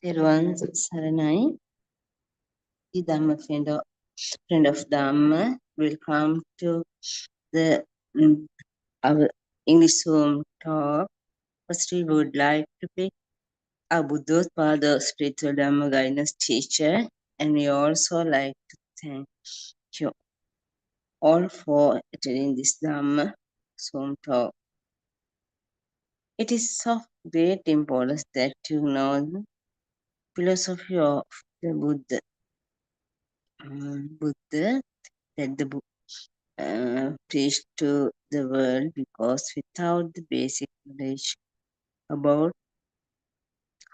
Everyone's Saranai, the Dhamma friend of Dhamma. Welcome to the our English Zoom talk. First, we would like to pick our Buddhotpada spiritual Dhamma guidance teacher, and we also like to thank you all for attending this Dhamma Zoom talk. It is of great importance that you know the philosophy of the Buddha. Buddha that the preached to the world, because without the basic knowledge about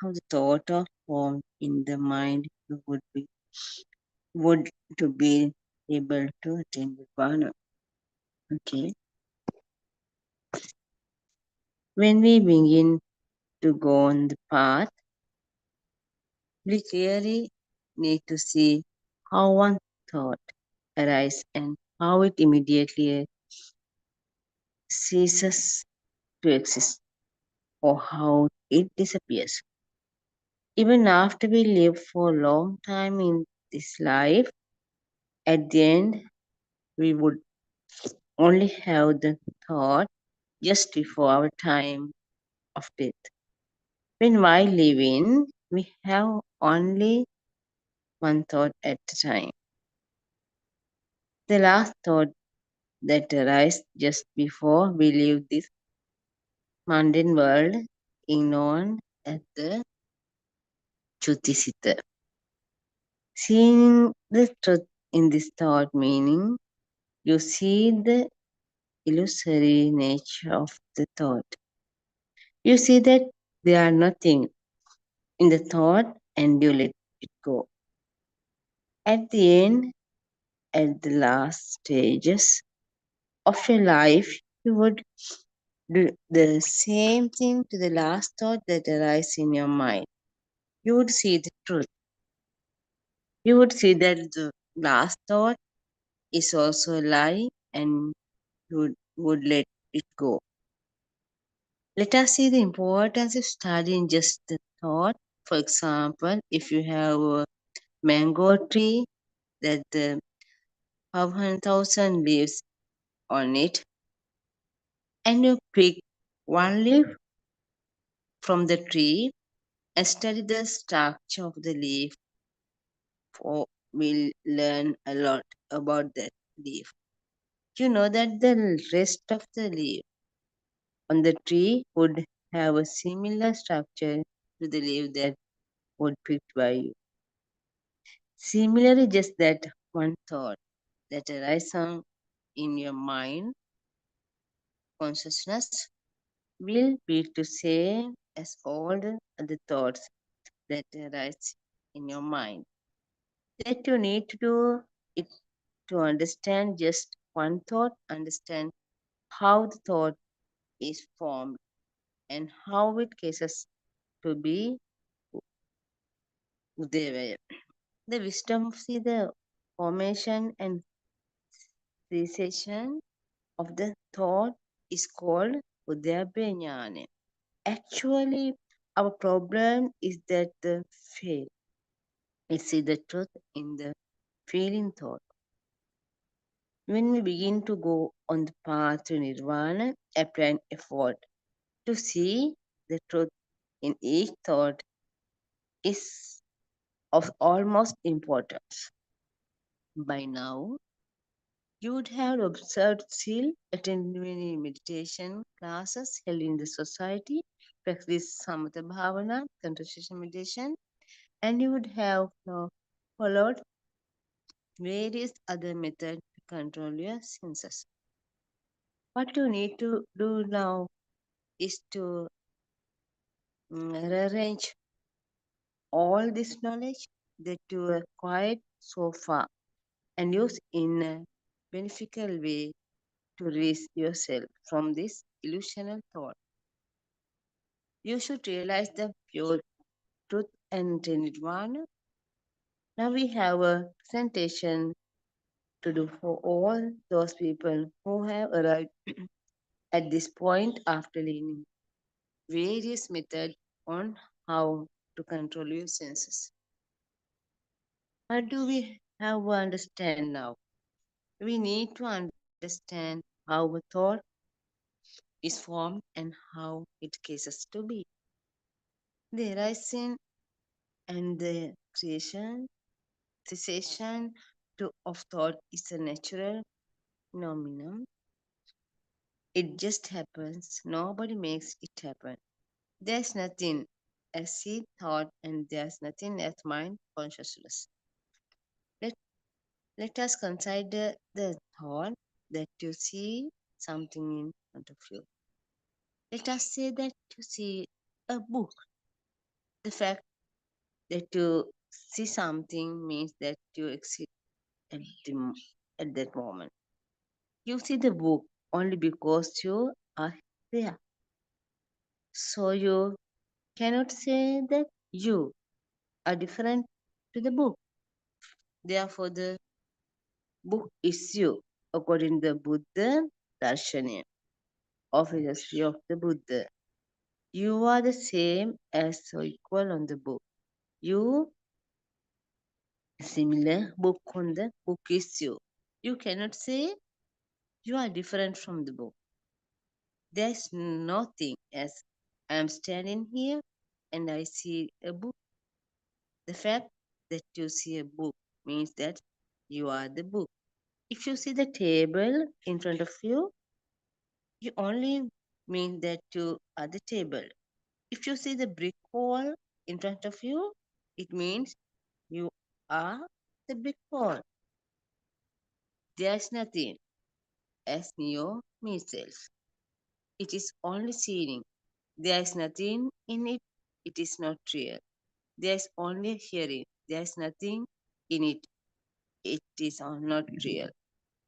how the thought are formed in the mind, you would to be able to attain nirvana. Okay. When we begin to go on the path, we clearly need to see how one thought arises and how it immediately ceases to exist, or how it disappears. Even after we live for a long time in this life, at the end, we would only have the thought just before our time of death. When while living, we have only one thought at a time. The last thought that arises just before we leave this mundane world is known as the Chutisita. Seeing the truth in this thought meaning, you see the illusory nature of the thought. You see that there are nothing in the thought and you let it go. At the end, at the last stages of your life, you would do the same thing to the last thought that arises in your mind. You would see the truth. You would see that the last thought is also a lie and you would let it go. Let us see the importance of studying just the thought. For example, if you have a mango tree that the 500,000 leaves on it, and you pick one leaf from the tree and study the structure of the leaf, for we'll learn a lot about that leaf. You know that the rest of the leaf on the tree would have a similar structure to the leaf that would picked by you. Similarly, just that one thought that arises in your mind, consciousness, will be the same as all the other thoughts that arise in your mind. That you need to do it to understand just one thought, understand how the thought is formed and how it cases to be Udevaya. The wisdom of see the formation and cessation of the thought is called Udayabhayana. Actually, our problem is that the fail. We see the truth in the feeling thought. When we begin to go on the path to nirvana, apply an effort to see the truth in each thought is of almost importance. By now, you would have observed still attended many meditation classes held in the society, practice samatha bhavana, concentration meditation, and you would have followed various other methods to control your senses. What you need to do now is to rearrange all this knowledge that you acquired so far and use in a beneficial way to release yourself from this illusional thought. You should realize the pure truth and nirvana. Now we have a presentation to do for all those people who have arrived At this point, after learning various methods on how to control your senses, what do we have to understand now? We need to understand how a thought is formed and how it cases to be. The rising and the creation, cessation of thought is a natural phenomenon. It just happens. Nobody makes it happen. There's nothing as seed thought and there's nothing as mind consciousness. Let, let us consider the thought that you see something in front of you. Let us say that you see a book. The fact that you see something means that you exist at, at that moment. You see the book only because you are there. So you cannot say that you are different to the book. Therefore, the book is you, according to the Buddha Darshana of philosophy of the Buddha. You are the same as or equal on the book. You similar book on the book is you. You cannot say you are different from the book. There's nothing as I am standing here and I see a book. The fact that you see a book means that you are the book. If you see the table in front of you, you only mean that you are the table. If you see the brick wall in front of you, it means you are the brick wall. There's nothing as neo means self. It is only seeing. There is nothing in it. It is not real. There is only hearing. There is nothing in it. It is not real.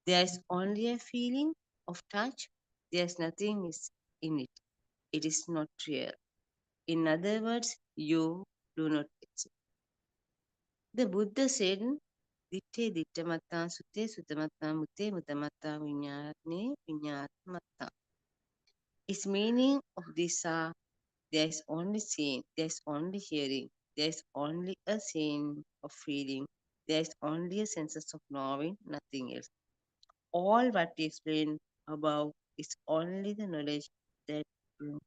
There is only a feeling of touch. There is nothing is in it. It is not real. In other words, you do not exist. The Buddha said, Ditte dittamatta sute sutamatta mutte mutamatta vinyane vinyatamatta. Its meaning of these are there is only seeing, there is only hearing, there is only a seeing of feeling, there is only a sense of knowing, nothing else. All what we explained above is only the knowledge that you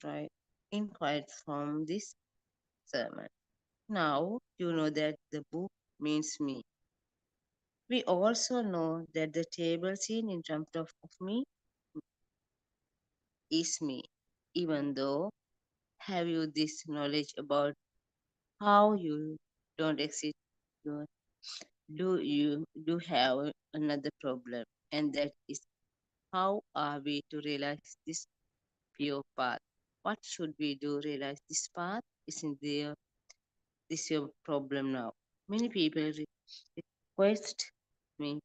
inquired from this sermon. Now you know that the book means me. We also know that the table seen in front of me is me, even though have you this knowledge about how you don't exist, you you do have another problem, and that is how are we to realize this pure path? What should we do realize this path? Isn't there this your problem now? Many people request me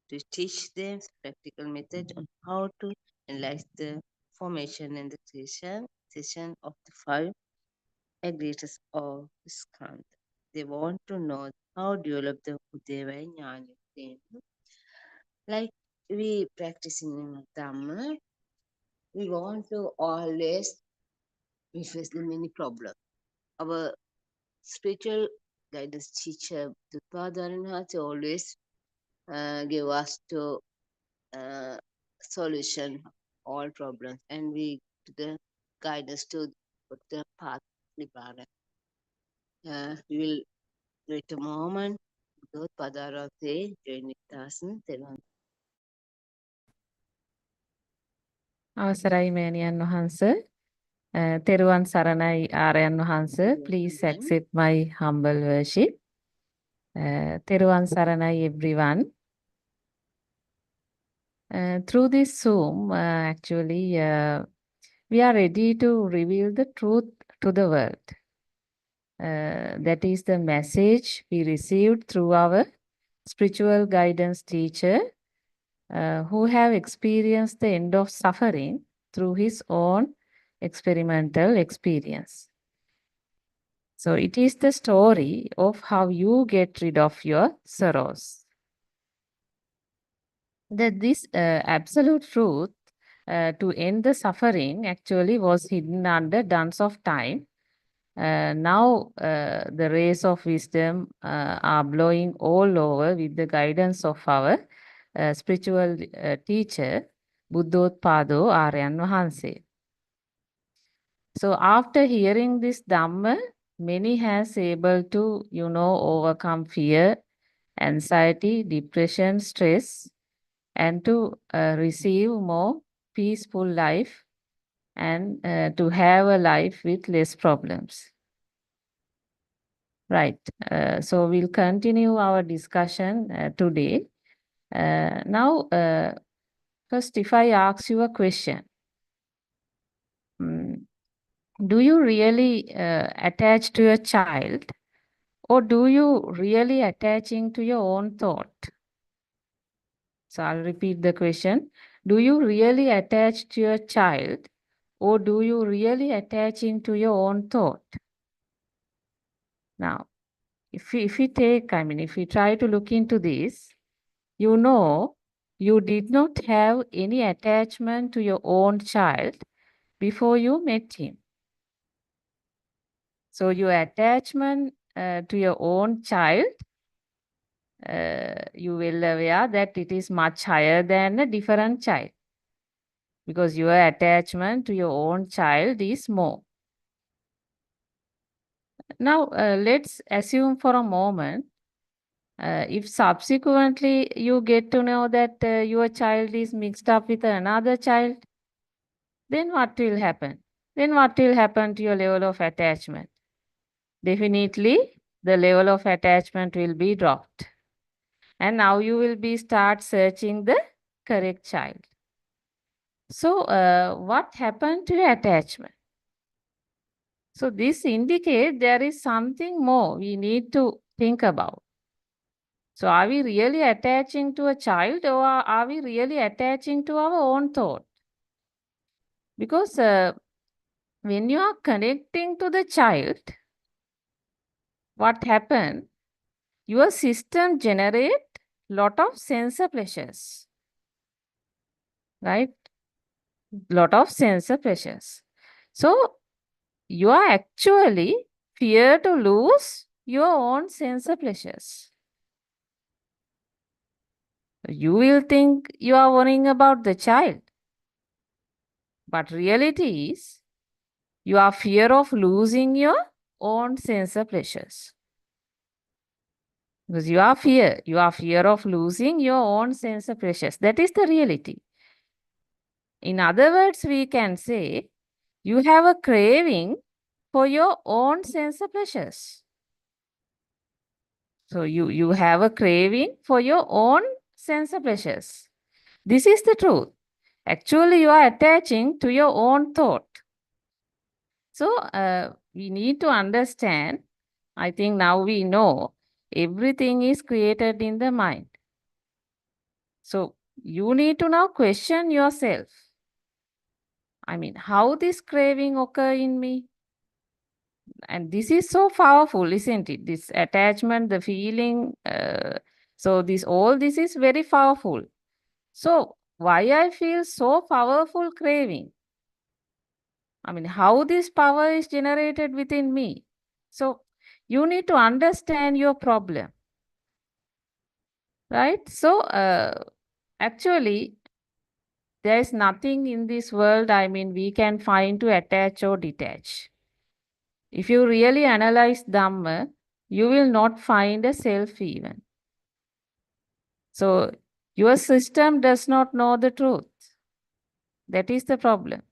to teach them practical method on how to analyze the formation and the creation of the five aggregators of Skand. They want to know how to develop the Udeva Jnana. Like we practice in Dhamma, we want to always we face the many problems. Our spiritual guidance teacher, the Father always give us to solution all problems, and we the guidance to the path Nibbana. We will wait a moment. Those Padarate join with us. අවසරයි මෑණියන් වහන්ස. තෙරුවන් සරණයි ආරයන් වහන්ස. Please accept my humble worship. තෙරුවන් සරණයි everyone. Through this Zoom, actually, we are ready to reveal the truth to the world. That is the message we received through our spiritual guidance teacher, who have experienced the end of suffering through his own experimental experience. So it is the story of how you get rid of your sorrows. That this absolute truth to end the suffering actually was hidden under dance of time. Now the rays of wisdom are blowing all over with the guidance of our spiritual teacher, Buddhotpado Aryan Vahanse. So after hearing this Dhamma, many has able to, overcome fear, anxiety, depression, stress, and to receive more peaceful life and to have a life with less problems. Right. So we'll continue our discussion today. Now, first, if I ask you a question, mm, do you really attach to your child, or do you really attaching to your own thought? So I'll repeat the question. Do you really attach to your child, or do you really attaching to your own thought? Now, if we try to look into this, you know, you did not have any attachment to your own child before you met him. So your attachment to your own child, you will aware that it is much higher than a different child, because your attachment to your own child is more. Now, let's assume for a moment, if subsequently you get to know that your child is mixed up with another child, then what will happen? Then what will happen to your level of attachment? Definitely, the level of attachment will be dropped. And now you will be start searching the correct child. So, what happened to your attachment? So, this indicates there is something more we need to think about. So, are we really attaching to a child, or are we really attaching to our own thought? Because when you are connecting to the child, what happened? Your system generate lot of sensor pressures, right? Lot of sensor pressures. So you are actually fear to lose your own sensor pressures. You will think you are worrying about the child, but reality is you are fear of losing your own sensor pressures. Because you are fear of losing your own sensor pressures. That is the reality. In other words, we can say you have a craving for your own sensor pleasures. So you have a craving for your own sensor pleasures. This is the truth. Actually, you are attaching to your own thought. So we need to understand, I think now we know everything is created in the mind. So you need to now question yourself. I mean, how this craving occur in me? And this is so powerful, isn't it? This attachment, the feeling. So all this is very powerful. So why I feel so powerful craving? I mean, how this power is generated within me? So you need to understand your problem, right? So actually, there is nothing in this world, I mean, we can find to attach or detach. If you really analyze Dhamma, you will not find a self even. So your system does not know the truth. That is the problem.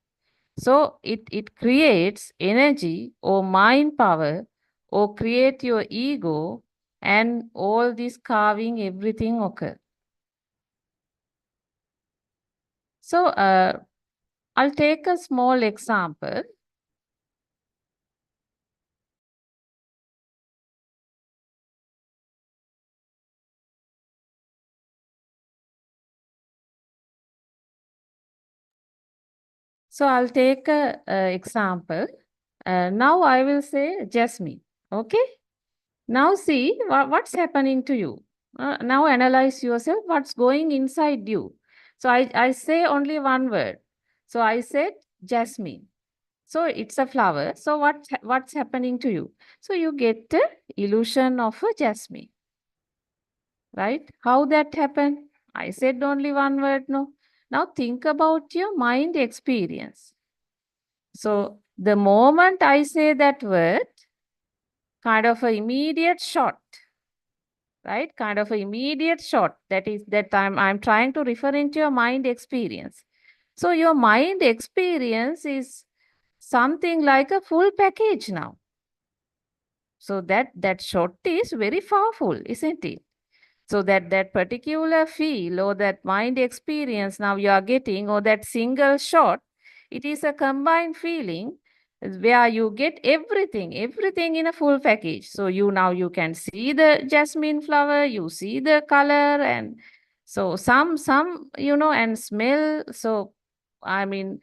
So it creates energy or mind power or create your ego, and all this carving, everything occur. So I'll take a small example. So I'll take a example. Now I will say Jasmine. Okay. Now see what's happening to you. Now analyze yourself, what's going inside you. So I say only one word. So I said jasmine. So it's a flower. So what's happening to you? So you get the illusion of a jasmine, right? How that happened? I said only one word, no. Now think about your mind experience. So the moment I say that word, kind of an immediate shot, right? Kind of an immediate shot. That is that I'm trying to refer into your mind experience. So your mind experience is something like a full package now. So that shot is very powerful, isn't it? So that particular feel or that mind experience now you are getting, or that single shot, it is a combined feeling where you get everything in a full package. So you can see the jasmine flower, you see the color, and so some and smell. So I mean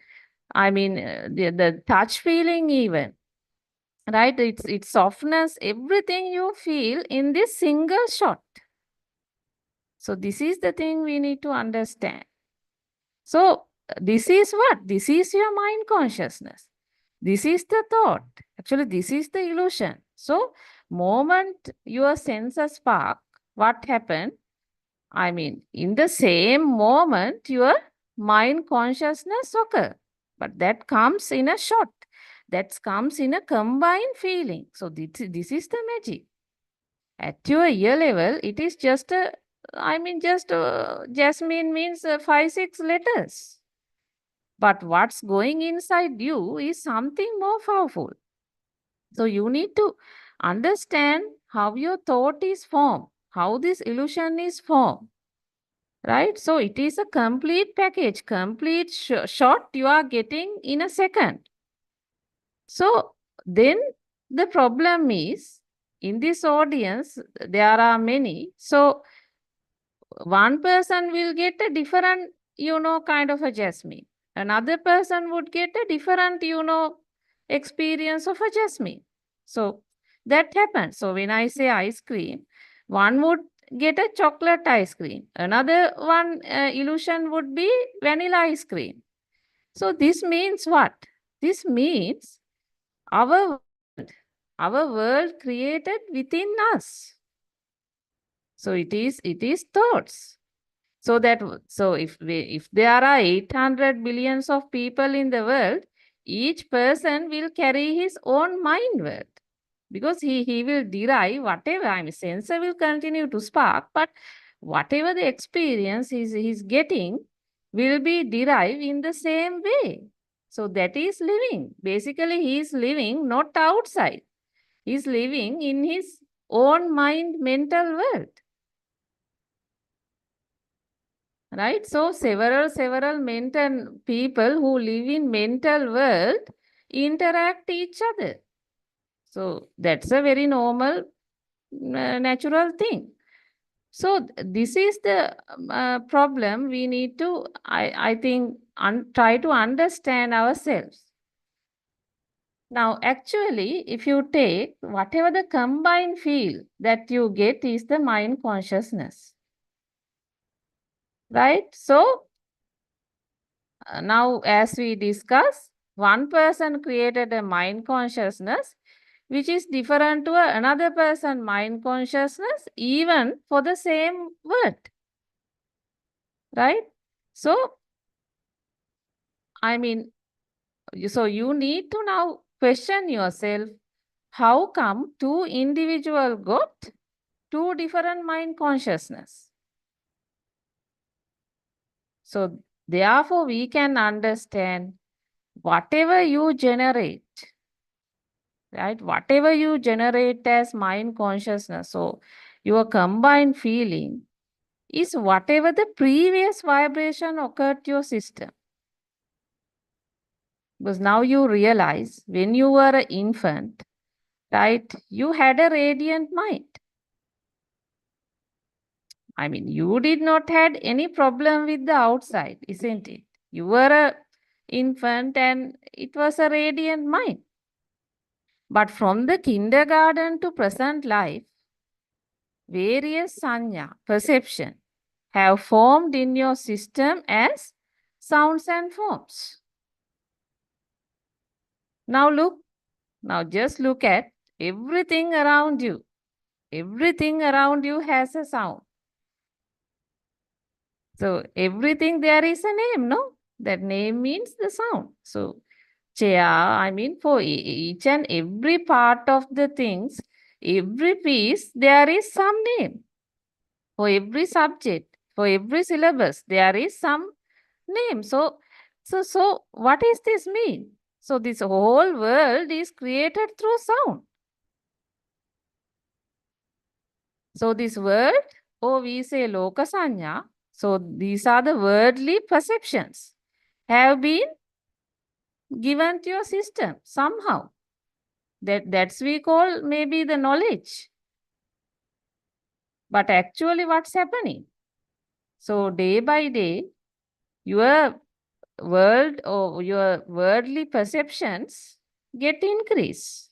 the touch feeling even, right? It's softness, everything you feel in this single shot. So this is the thing we need to understand. So this is what? This is your mind consciousness. This is the thought. Actually, this is the illusion. So moment your senses spark, what happened? I mean, in the same moment, your mind consciousness occur. But that comes in a shot. That comes in a combined feeling. So this is the magic. At your ear level, it is just a, just Jasmine means 5, 6 letters. But what's going inside you is something more powerful. So you need to understand how your thought is formed, how this illusion is formed, right? So it is a complete package, complete shot you are getting in a second. So then the problem is in this audience, there are many. So one person will get a different, kind of a jasmine. Another person would get a different, experience of a jasmine. So that happens. So when I say ice cream, one would get a chocolate ice cream. Another one illusion would be vanilla ice cream. So this means what? This means our world, our world created within us. So it is thoughts. So if there are 800 billions of people in the world, each person will carry his own mind world, because he will derive whatever, sensor will continue to spark, but whatever the experience he's getting will be derived in the same way. So that is living. Basically, he is living not outside. He is living in his own mind mental world. Right? So several mental people who live in mental world interact each other. So that's a very normal, natural thing. So this is the problem we need to, I think, try to understand ourselves. Now, actually, if you take whatever the combined feel that you get is the mind consciousness, right? So now, as we discuss, one person created a mind consciousness which is different to another person mind consciousness, even for the same word, right? So I mean, so you need to now question yourself, how come two individual got two different mind consciousness? So therefore we can understand whatever you generate, right? Whatever you generate as mind consciousness, so your combined feeling is whatever the previous vibration occurred to your system. Because now you realize when you were an infant, right, you had a radiant mind. You did not had any problem with the outside, isn't it? You were a infant and it was a radiant mind. But from the kindergarten to present life, various sanya, perception, have formed in your system as sounds and forms. Now look, now just look at everything around you. Everything around you has a sound. So everything there is a name, no? That name means the sound. So chair, I mean for each and every part of the things, every piece, there is some name. For every subject, for every syllabus, there is some name. So what is this mean? So this whole world is created through sound. So this word, or we say lokasanya, so these are the worldly perceptions, have been given to your system somehow. That's we call maybe the knowledge. But actually what's happening? So day by day, your world or your worldly perceptions get increased.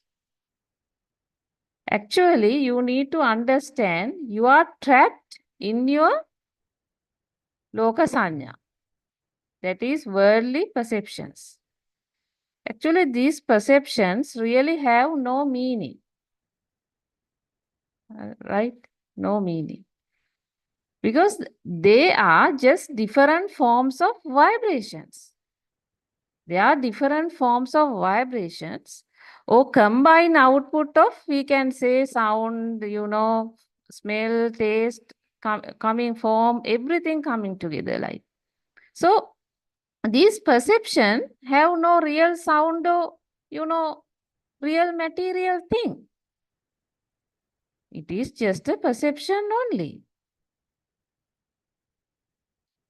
Actually, you need to understand you are trapped in your lokasanya, that is worldly perceptions. Actually, these perceptions really have no meaning, right? No meaning. Because they are just different forms of vibrations. They are different forms of vibrations or combined output of, we can say, sound, smell, taste, coming form, everything coming together like. So these perception have no real sound or, real material thing. It is just a perception only.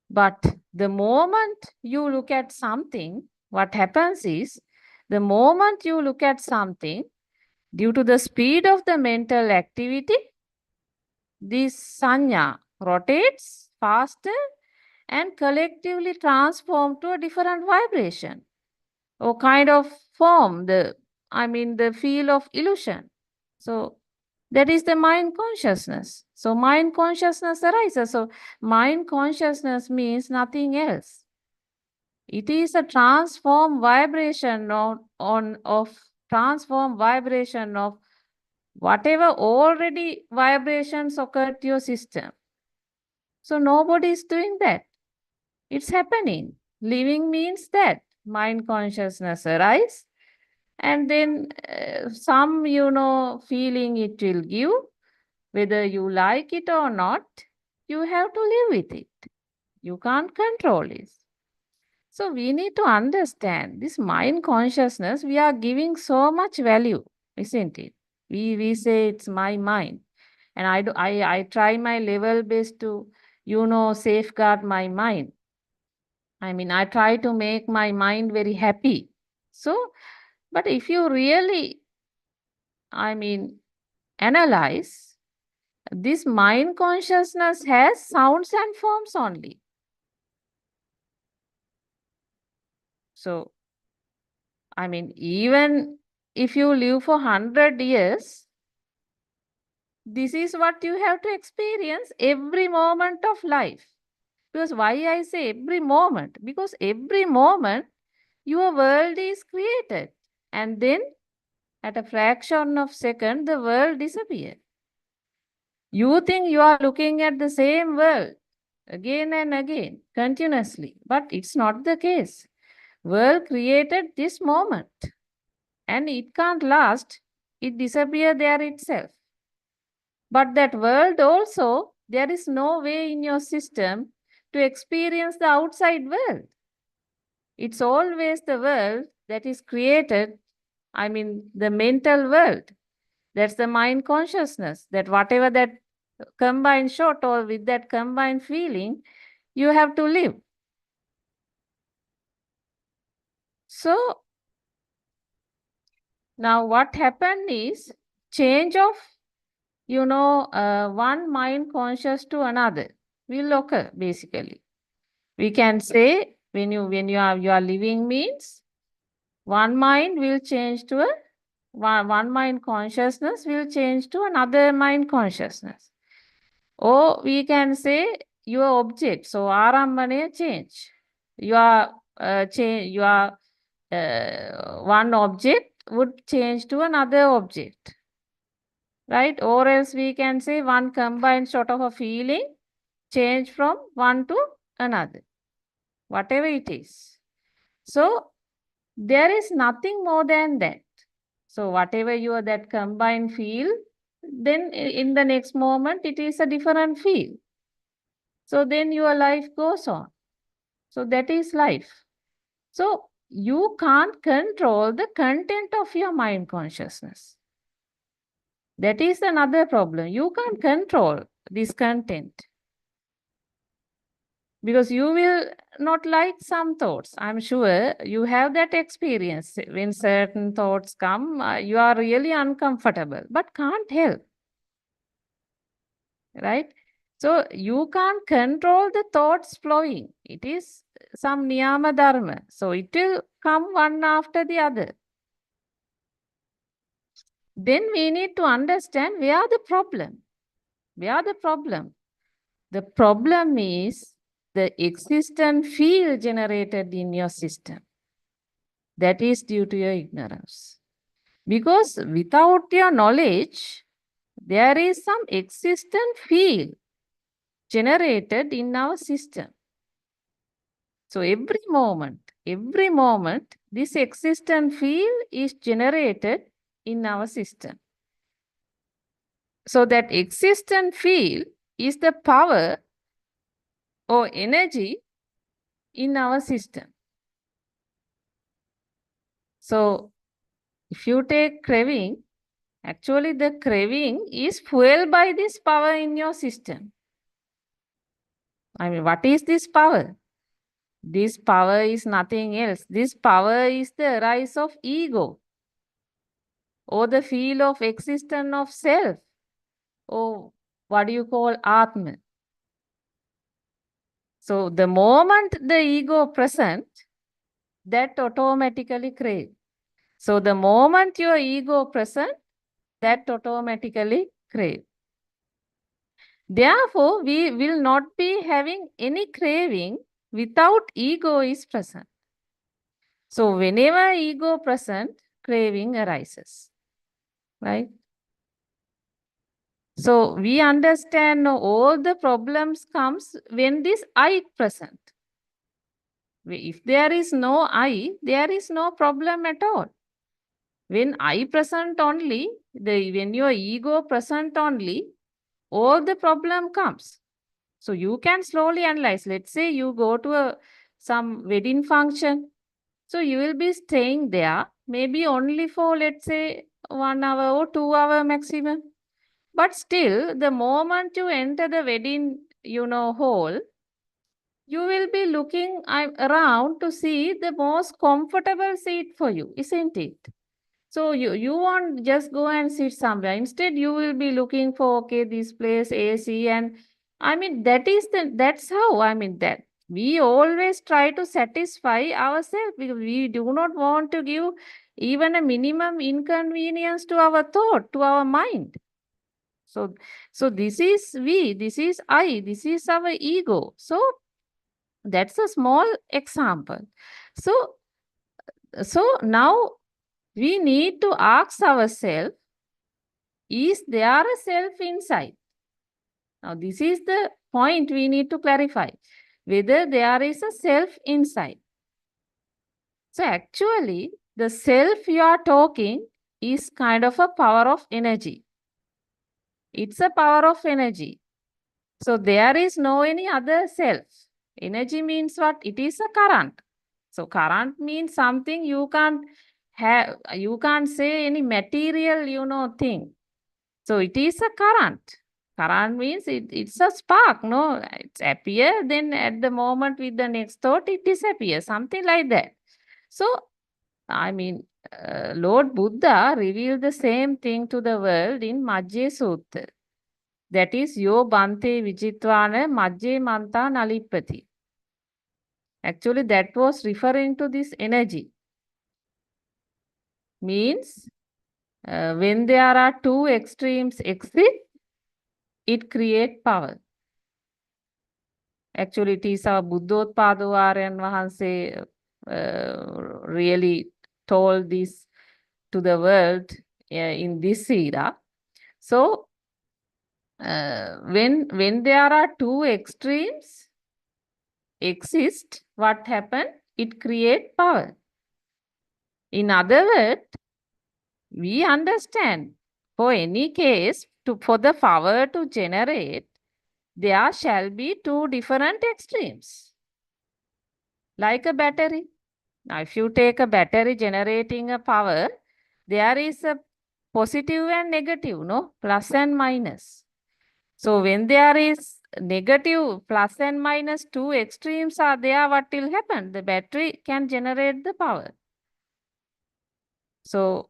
But the moment you look at something, what happens is, the moment you look at something, due to the speed of the mental activity, this sanya rotates faster and collectively transform to a different vibration or kind of form, the field of illusion. So that is the mind consciousness. So mind consciousness arises. So mind consciousness means nothing else. It is a transform vibration of transform vibration of whatever already vibrations occur to your system. So nobody is doing that. It's happening. Living means that mind consciousness arise, and then some feeling it will give, whether you like it or not, you have to live with it. You can't control it. So we need to understand this mind consciousness, we are giving so much value, isn't it? We say it's my mind. And I try my level best to, safeguard my mind. I mean, I try to make my mind very happy. So, but if you really, I mean, analyze, this mind consciousness has sounds and forms only. So, I mean, even if you live for 100 years, this is what you have to experience every moment of life. Because why I say every moment? Because every moment your world is created, and then at a fraction of second the world disappears. You think you are looking at the same world again and again continuously, but it's not the case. World created this moment and it can't last. It disappears there itself. But that world also, there is no way in your system to experience the outside world. It's always the world that is created, the mental world. That's the mind consciousness, that whatever that combined shot or with that combined feeling, you have to live. So now what happened is change of, one mind conscious to another will occur basically. We can say when you are living means one mind will change to one mind consciousness will change to another mind consciousness. Or we can say your object. So arambane change. You are change. You are one object would change to another object, right? Or else we can say one combined sort of a feeling change from one to another, whatever it is. So there is nothing more than that. So whatever you are that combined feel, then in the next moment it is a different feel. So then your life goes on. So that is life. So you can't control the content of your mind consciousness. That is another problem. You can't control this content because you will not like some thoughts. I'm sure you have that experience. When certain thoughts come, you are really uncomfortable, but can't help, right? So you can't control the thoughts flowing. It is some niyama dharma. So it will come one after the other. Then we need to understand where the problem. Where the problem? The problem is the existent field generated in your system. That is due to your ignorance. Because without your knowledge, there is some existent field generated in our system. So every moment, this existent field is generated in our system. So that existent field is the power or energy in our system. So if you take craving, actually the craving is fueled by this power in your system. I mean, what is this power? This power is nothing else. This power is the rise of ego or the feel of existence of self or what do you call Atma. So the moment the ego present, that automatically crave. So the moment your ego present, that automatically crave. Therefore, we will not be having any craving without ego is present. So whenever ego present, craving arises, right? So we understand all the problems comes when this I present. If there is no I, there is no problem at all. When I present only, when your ego present only, all the problem comes. So you can slowly analyze. Let's say you go to some wedding function. So you will be staying there maybe only for, let's say, 1 hour or 2 hour maximum. But still, the moment you enter the wedding, hall, you will be looking around to see the most comfortable seat for you, isn't it? So you won't just go and sit somewhere. Instead, you will be looking for, okay, this place AC, and I mean that's how I mean that we always try to satisfy ourselves because we do not want to give even a minimum inconvenience to our thought, to our mind. So this is we, this is I, this is our ego. So that's a small example. So now we need to ask ourselves, is there a self inside? Now, this is the point we need to clarify, whether there is a self inside. So, actually, the self you are talking is kind of a power of energy. It's a power of energy. So, there is no any other self. Energy means what? It is a current. So, current means something you can't have, you can't say any material, thing. So it is a current. Current means it's a spark, no? It's appear, then at the moment with the next thought, it disappears, something like that. So, I mean, Lord Buddha revealed the same thing to the world in Majje Sutta. That is, Yo Bante Vijitvana Majje Manta Nalipati. Actually, that was referring to this energy. Means, when there are two extremes exist, it creates power. Actually, it is our Buddhotpada Aryan Vahanse really told this to the world in this era. So when there are two extremes exist, what happen? It create power. In other words, we understand for any case for the power to generate, there shall be two different extremes, like a battery. Now, if you take a battery generating a power, there is a positive and negative, no? Plus and minus. So when there is negative, plus and minus, two extremes are there, what will happen? The battery can generate the power. So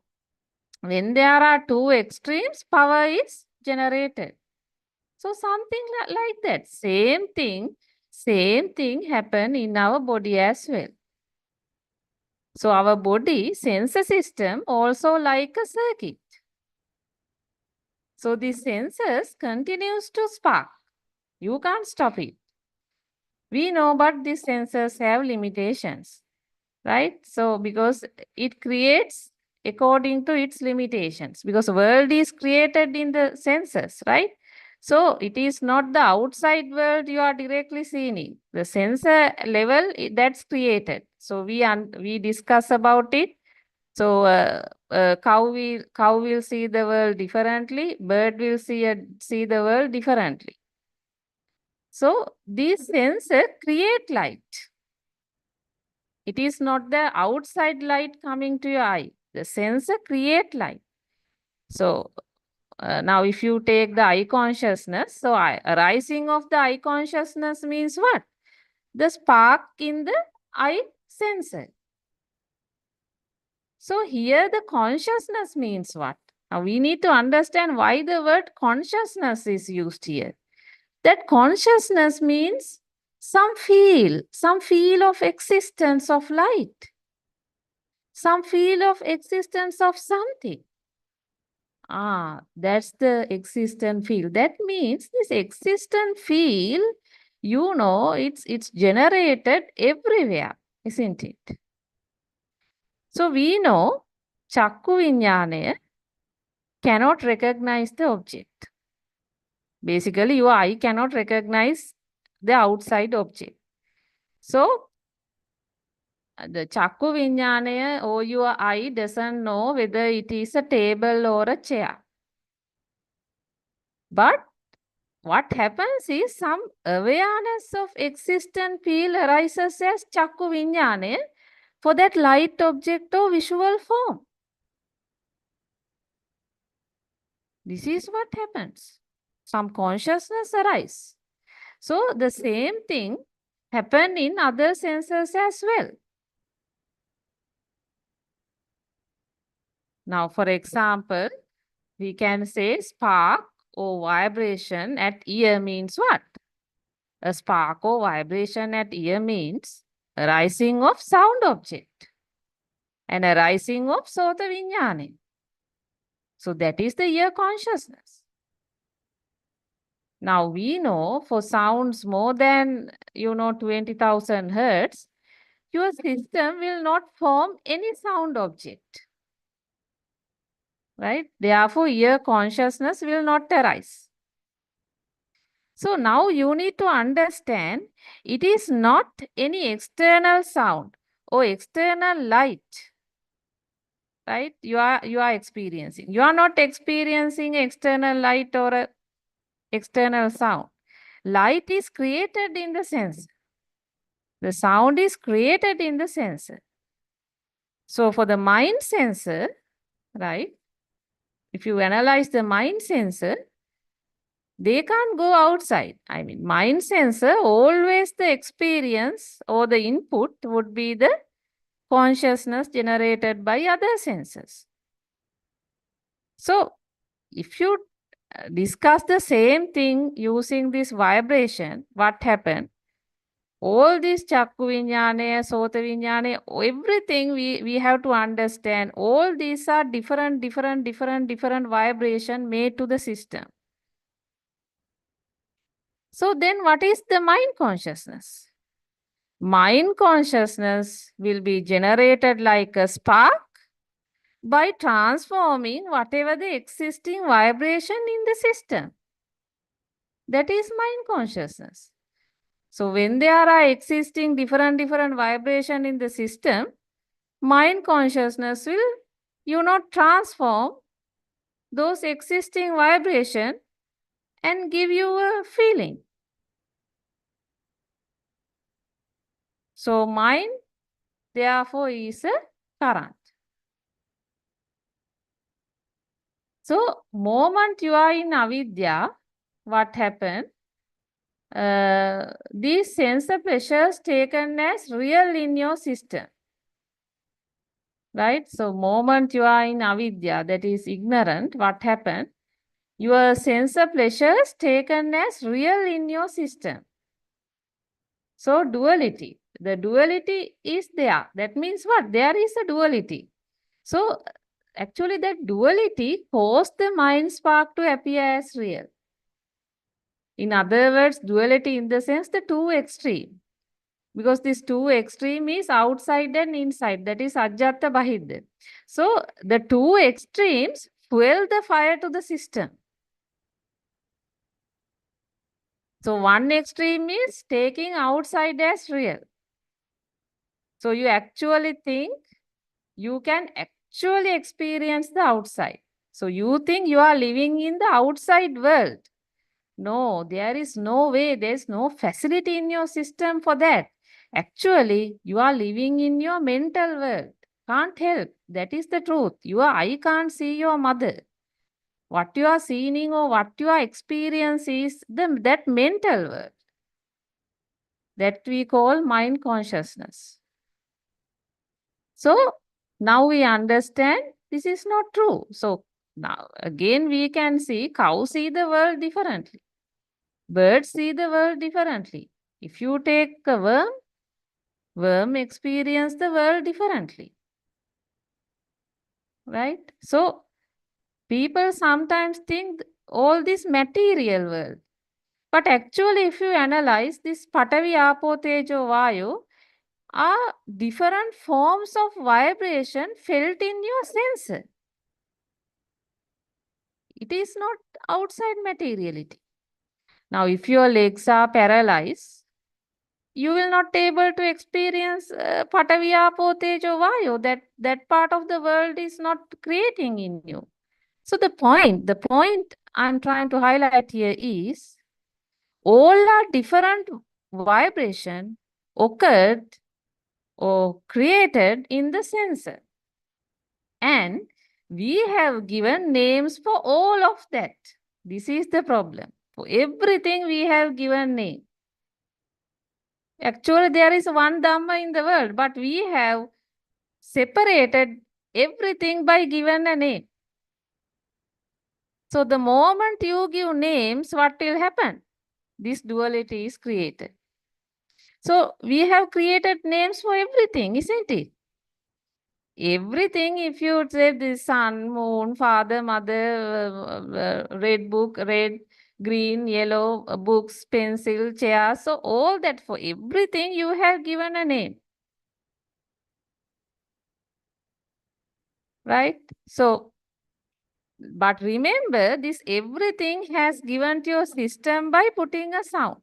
when there are two extremes, power is generated. So something like that. Same thing happen in our body as well. So our body sensor system also like a circuit. So the sensors continues to spark. You can't stop it. We know, but these sensors have limitations, right? So because it creates according to its limitations, because world is created in the sensors, right? So it is not the outside world you are directly seeing. The sensor level that's created. So we discuss about it. So cow will see the world differently. Bird will see the world differently. So these sensors create light. It is not the outside light coming to your eye. The sensor create light. So now if you take the eye consciousness, so arising of the eye consciousness means what? The spark in the eye sensor. So here the consciousness means what? Now we need to understand why the word consciousness is used here. That consciousness means some feel of existence of light, some feel of existence of something. That's the existent feel. That means this existent feel, it's generated everywhere, isn't it? So we know Chakku Vinyane cannot recognize the object. Basically, your eye cannot recognize the outside object. So the Chakku Vinyane or your eye doesn't know whether it is a table or a chair. But what happens is some awareness of existent feel arises as Chakku Vinyane for that light object or visual form. This is what happens. Some consciousness arises. So the same thing happened in other senses as well. Now, for example, we can say spark or vibration at ear means what? A spark or vibration at ear means arising of sound object and arising of sota vinyane. So that is the ear consciousness. Now we know for sounds more than 20,000 hertz, your system will not form any sound object. Right? Therefore, ear consciousness will not arise. So now you need to understand it is not any external sound or external light, right? You are experiencing. You are not experiencing external light or a external sound. Light is created in the sensor. The sound is created in the sensor. So for the mind sensor, right? If you analyze the mind sensor, they can't go outside. I mean, mind sensor, always the experience or the input would be the consciousness generated by other senses. So, if you discuss the same thing using this vibration, what happened? All these chakku vinyane, sota vinyane, everything we have to understand. All these are different vibration made to the system. So then what is the mind consciousness? Mind consciousness will be generated like a spark by transforming whatever the existing vibration in the system. That is mind consciousness. So when there are existing different vibration in the system, mind consciousness will, transform those existing vibration and give you a feeling. So mind, therefore, is a current. So moment you are in avidya, what happened? These sensor pleasures taken as real in your system. Right? So moment you are in avidya, that is ignorant, what happened? Your sensor pleasures taken as real in your system. So duality. The duality is there. That means what? There is a duality. So actually that duality caused the mind spark to appear as real. In other words, duality in the sense the two extreme. Because this two extreme is outside and inside. That is ajjata bahidda. So the two extremes fuel the fire to the system. So one extreme is taking outside as real. So you actually think you can actually experience the outside. So you think you are living in the outside world. No, there is no way, there's no facility in your system for that. Actually, you are living in your mental world. Can't help. That is the truth. I can't see your mother. What you are seeing or what you are experiencing is that mental world that we call mind consciousness. So now we understand this is not true. So now again we can see cows see the world differently. Birds see the world differently. If you take a worm, worm experience the world differently. Right? So people sometimes think all this material world. But actually, if you analyze this Patavi, Apo, Tejo, Vayu, are different forms of vibration felt in your sense. It is not outside materiality. Now, if your legs are paralyzed, you will not able to experience Pataviya, Tejo, Vayu. That part of the world is not creating in you. So the point I'm trying to highlight here is all are different vibration occurred or created in the sensor. And we have given names for all of that. This is the problem. For everything we have given name. Actually, there is one Dhamma in the world, but we have separated everything by given a name. So the moment you give names, what will happen? This duality is created. So we have created names for everything, isn't it? Everything, if you say the sun, moon, father, mother, red book, red, green, yellow, books, pencil, chair, so all that for everything you have given a name. Right? So, but remember, this everything has given to your system by putting a sound.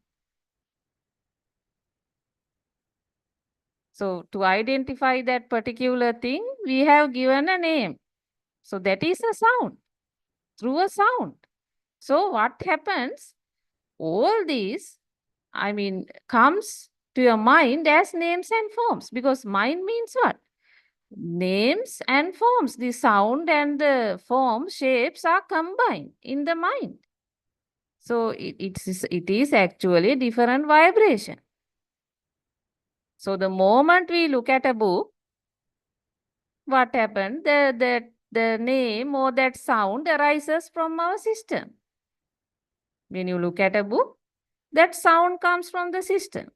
So, to identify that particular thing, we have given a name. So, that is a sound, through a sound. So, what happens? All these, comes to your mind as names and forms, because mind means what? Names and forms. The sound and the form shapes are combined in the mind. So it is actually different vibration. So the moment we look at a book, what happened? The name or that sound arises from our system. When you look at a book, that sound comes from the system.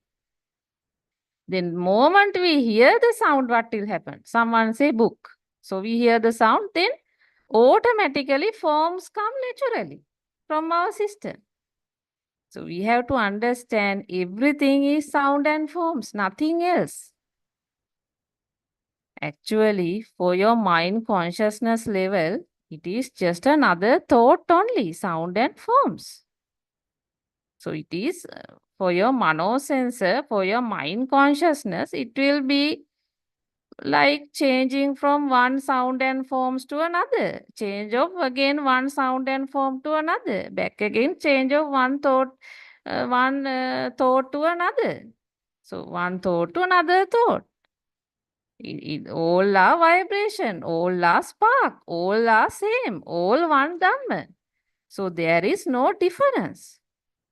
Then moment we hear the sound, what will happen? Someone say book. So we hear the sound, then automatically forms come naturally from our system. So we have to understand everything is sound and forms, nothing else. Actually, for your mind consciousness level, it is just another thought only, sound and forms. So it is for your mano sensor, for your mind consciousness, it will be like changing from one sound and forms to another, change of again one sound and form to another, back again change of one thought to another. So one thought to another thought. All are vibration, all are spark, all are same, all one Dhamma. So there is no difference.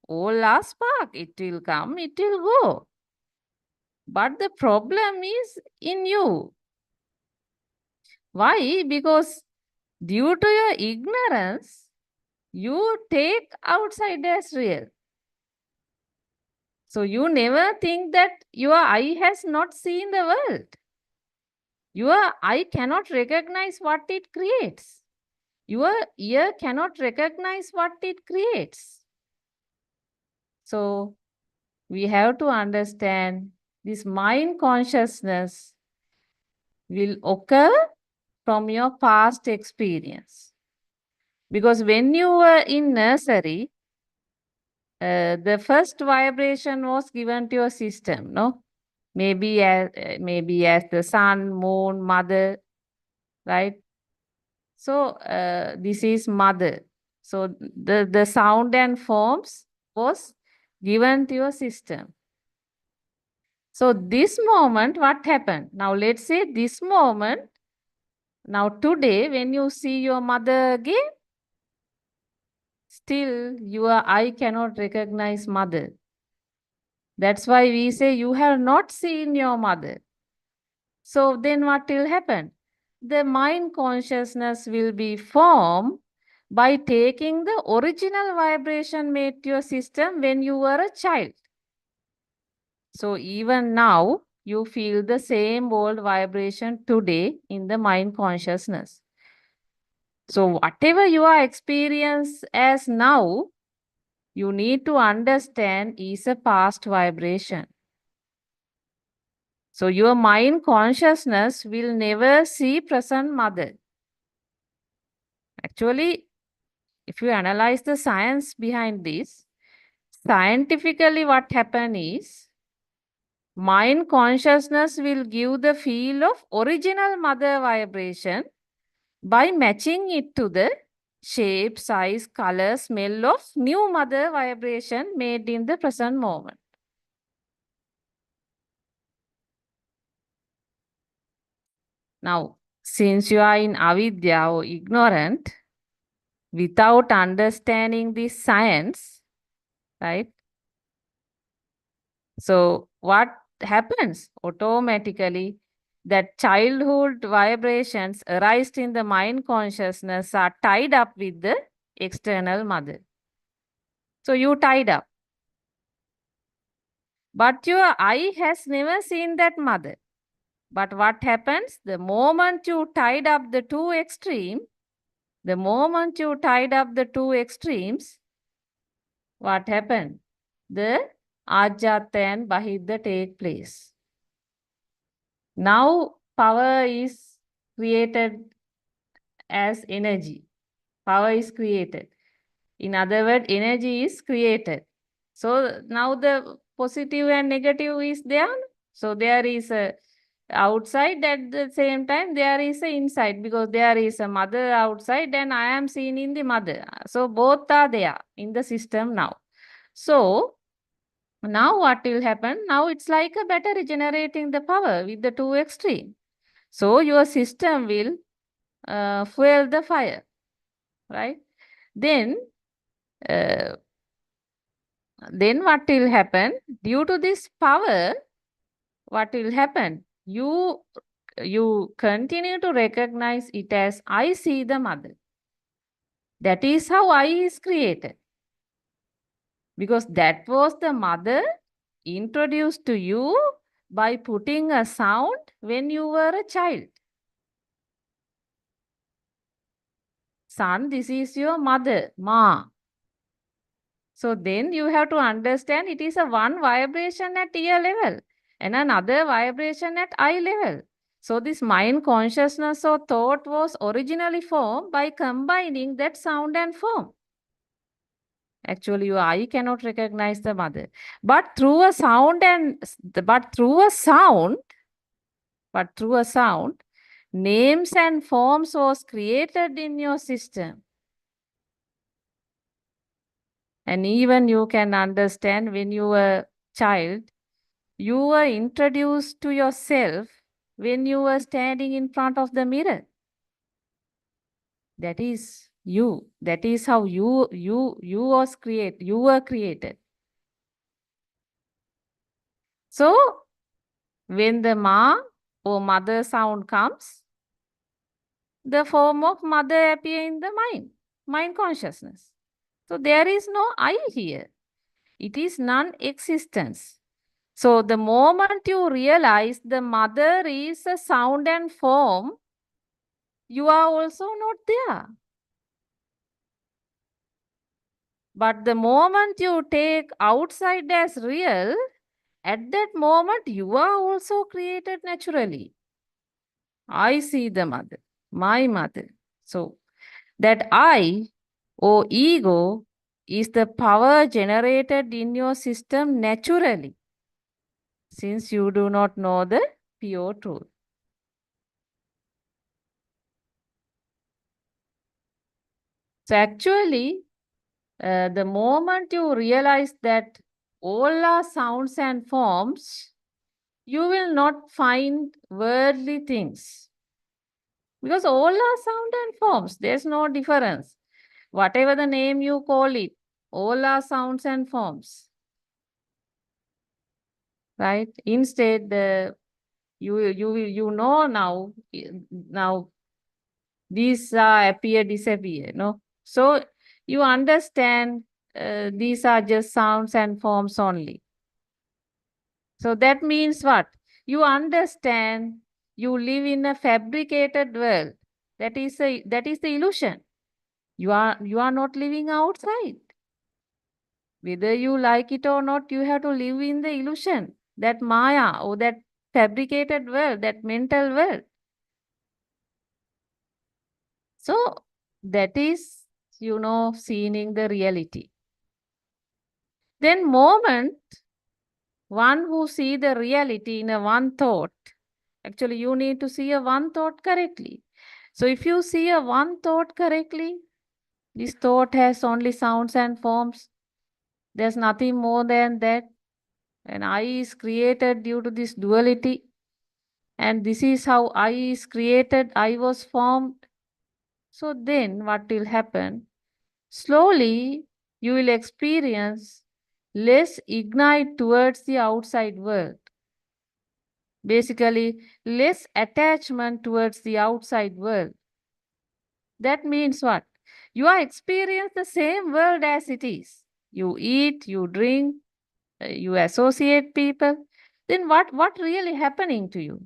All are spark. It will come, it will go. But the problem is in you. Why? Because due to your ignorance, you take outside as real. So you never think that your eye has not seen the world. Your eye cannot recognize what it creates. Your ear cannot recognize what it creates. So we have to understand this mind consciousness will occur from your past experience. Because when you were in nursery, the first vibration was given to your system, no? Maybe as the sun, moon, mother, right? So this is mother. So the sound and forms was given to your system. So this moment, what happened? Now let's say this moment, now today when you see your mother again, still your eye cannot recognize mother. That's why we say you have not seen your mother. So then what will happen? The mind consciousness will be formed by taking the original vibration made to your system when you were a child. So even now, you feel the same old vibration today in the mind consciousness. So whatever you are experience as now, you need to understand is a past vibration. So your mind consciousness will never see present mother. Actually, if you analyze the science behind this, scientifically what happened is mind consciousness will give the feel of original mother vibration by matching it to the shape, size, color, smell of new mother vibration made in the present moment. Now, since you are in avidya or ignorant, without understanding this science, right? So what happens? Automatically, that childhood vibrations arised in the mind consciousness are tied up with the external mother. So you tied up. But your eye has never seen that mother. But what happens? The moment you tied up the two extremes, what happened? The Ajata and Bahidha take place. Now power is created as energy. Power is created. In other words, energy is created. So now the positive and negative is there. So there is a outside, at the same time there is a inside, because there is a mother outside and I am seen in the mother. So both are there in the system now. So now what will happen? Now it's like a battery generating the power with the two extreme. So your system will fuel the fire, right? Then, uh, then what will happen? Due to this power, what will happen? You continue to recognize it as I see the mother. That is how I is created. Because that was the mother introduced to you by putting a sound when you were a child. Son, this is your mother, Ma. So then you have to understand it is a one vibration at ear level and another vibration at eye level. So this mind consciousness or thought was originally formed by combining that sound and form. Actually, your eye cannot recognize the mother. But through a sound and but through a sound, but through a sound, names and forms was created in your system. And even you can understand when you were a child, you were introduced to yourself when you were standing in front of the mirror. That is you. That is how you were created. So when the ma or mother sound comes, the form of mother appear in the mind consciousness. So there is no I here. It is non-existence. So the moment you realize the mother is a sound and form, you are also not there. But the moment you take outside as real, at that moment you are also created naturally. I see the mother, my mother. So that I or ego is the power generated in your system naturally, since you do not know the pure truth. So actually, the moment you realize that all are sounds and forms, you will not find worldly things because all are sound and forms. There's no difference. Whatever the name you call it, all are sounds and forms, right? Instead, you know now these appear disappear. No, so you understand these are just sounds and forms only. So that means what? You understand you live in a fabricated world. That is the illusion. You are not living outside. Whether you like it or not, you have to live in the illusion, that Maya or that fabricated world, that mental world. So that is, seeing the reality. Then moment one who see the reality in a one thought, actually you need to see a one thought correctly. So if you see a one thought correctly, this thought has only sounds and forms. There's nothing more than that. And I is created due to this duality. And this is how I is created, I was formed. So then what will happen? Slowly you will experience less ignite towards the outside world. Basically, less attachment towards the outside world. That means what? You are experiencing the same world as it is. You eat, you drink, you associate people. Then what really happening to you?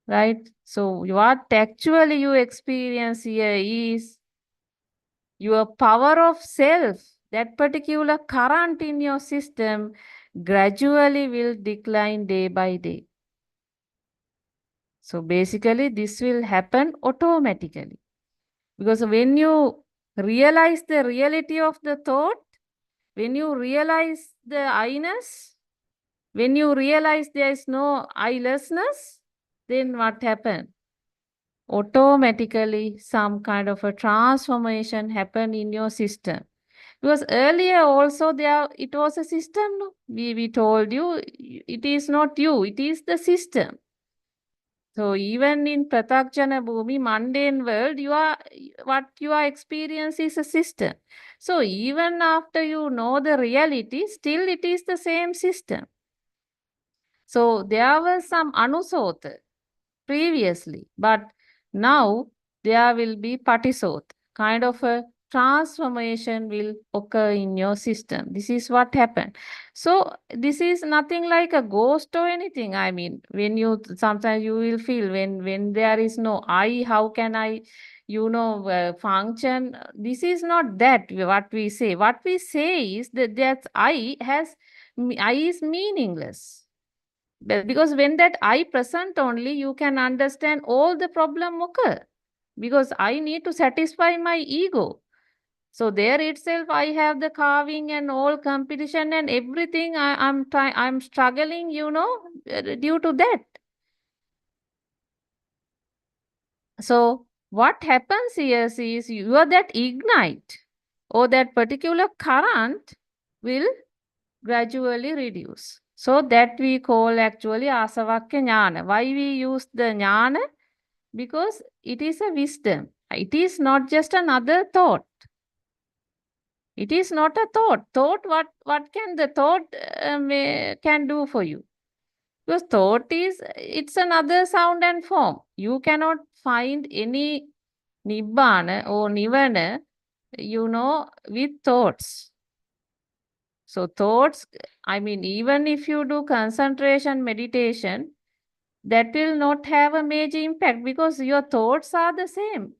Right? So what actually you experience here is your power of self, that particular current in your system gradually will decline day by day. So basically, this will happen automatically. Because when you realize the reality of the thought, when you realize the I-ness, when you realize there is no I-lessness, then what happened? Automatically, some kind of a transformation happened in your system. Because earlier also there it was a system. No? We told you it is not you, it is the system. So even in Pratakjana Bhumi, mundane world, what you are experiencing is a system. So even after you know the reality, still it is the same system. So there was some anusota previously, but now there will be patisot, kind of a transformation will occur in your system. This is what happened. So this is nothing like a ghost or anything. I mean, when you sometimes you will feel when there is no I, how can I, function? This is not that what we say. What we say is that I is meaningless. Because when that I present only, you can understand all the problem occur. Because I need to satisfy my ego. So there itself, I have the carving and all competition and everything. I'm struggling, due to that. So what happens here is you are that ignite or that particular current will gradually reduce. So that we call actually asavakya jnana. Why we use the jnana? Because it is a wisdom. It is not just another thought. It is not a thought. What can the thought can do for you? Because thought is, it's another sound and form. You cannot find any nibbana or nirvana, with thoughts. So thoughts, I mean, even if you do concentration meditation, that will not have a major impact because your thoughts are the same.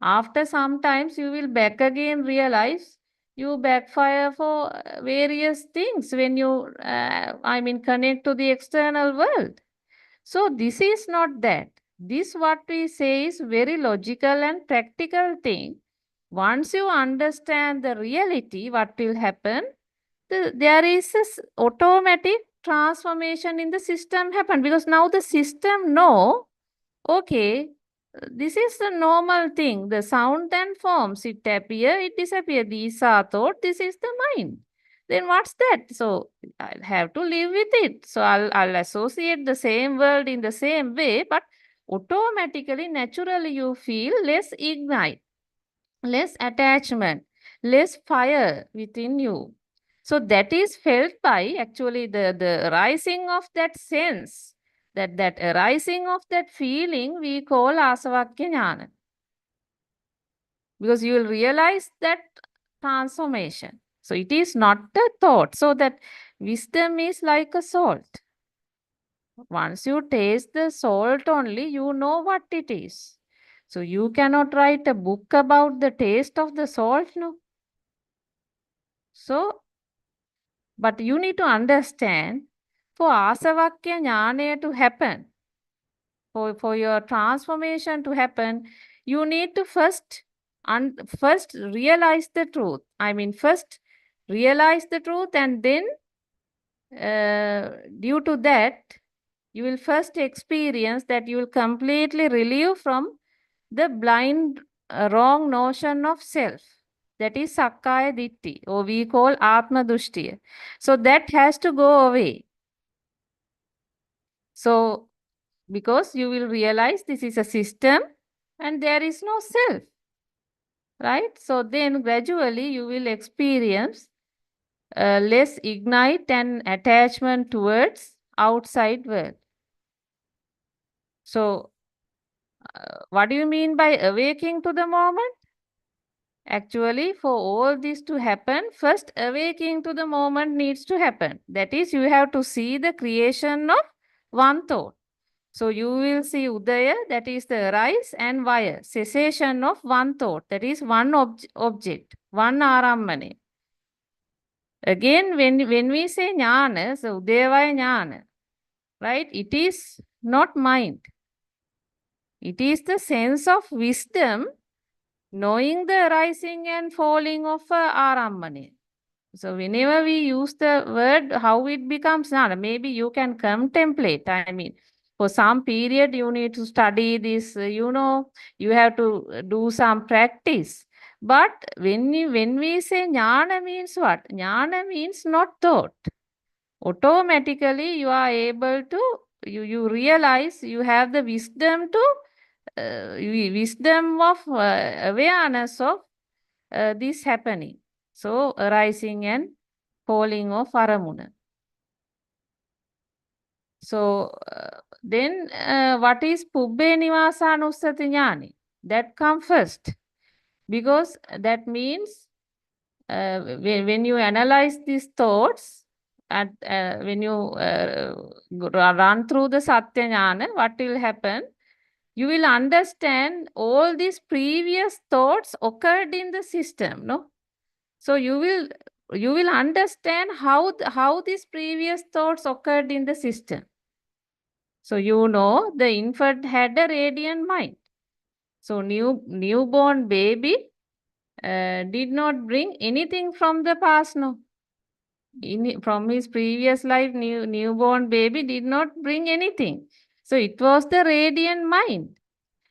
After some times, you will back again realize you backfire for various things when you, connect to the external world. So this is not that. This what we say is very logical and practical thing. Once you understand the reality, what will happen? There is this automatic transformation in the system happen because now the system know, okay, this is the normal thing. The sound and forms, it appear, it disappear. These are thought, this is the mind. Then what's that? So I'll have to live with it. So I'll associate the same world in the same way, but automatically, naturally, you feel less ignite, less attachment, less fire within you. So that is felt by actually the rising of that sense, that arising of that feeling we call asavakya jnana. Because you will realize that transformation. So it is not the thought. So that wisdom is like a salt. Once you taste the salt only, you know what it is. So you cannot write a book about the taste of the salt, no. So, but you need to understand for asavakya jnana to happen, for your transformation to happen, you need to first realize the truth. I mean, first realize the truth, and then due to that, you will first experience that you will completely relieve from the blind, wrong notion of self. That is Sakkaya Ditti, or we call Atma Dushtiya. So that has to go away. So, because you will realize this is a system and there is no self, right? So then gradually you will experience less ignite and attachment towards outside world. So, what do you mean by awaking to the moment? Actually, for all this to happen, first awaking to the moment needs to happen. That is, you have to see the creation of one thought. So you will see Udaya, that is the rise, and Vaya, cessation of one thought, that is one object, one Arammane. Again, when we say Jnana, so Udayavaya Jnana, right? It is not mind. It is the sense of wisdom, knowing the rising and falling of Arammane. So whenever we use the word, how it becomes jnana, maybe you can contemplate. I mean, for some period you need to study this, you have to do some practice. But when we say jnana means what? Jnana means not thought. Automatically you are able to, you realize you have the wisdom to, wisdom of awareness of this happening. So arising and falling of Aramuna. So then what is Pubbe Nivasanussati Jnani? That come first. because that means when you analyze these thoughts, when you run through the Satya Jnana, what will happen? You will understand all these previous thoughts occurred in the system, no? So you will understand how these previous thoughts occurred in the system. So you know the infant had a radiant mind. So newborn baby did not bring anything from the past, no. From his previous life, newborn baby did not bring anything. So it was the radiant mind.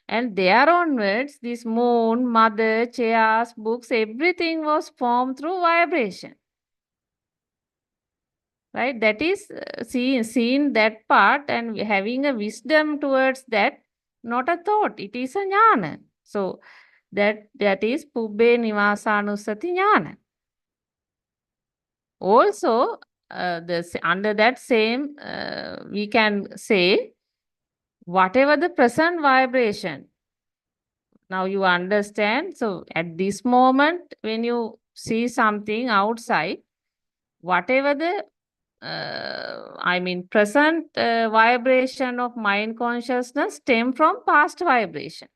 And there onwards, this moon, mother, chairs, books, everything was formed through vibration. Right? That is seen that part and having a wisdom towards that, not a thought. It is a jnana. So that is Pubbe Nivasanusati jnana. Also, under that same, we can say, whatever the present vibration, now you understand. So at this moment, when you see something outside, whatever the present vibration of mind consciousness stem from past vibration.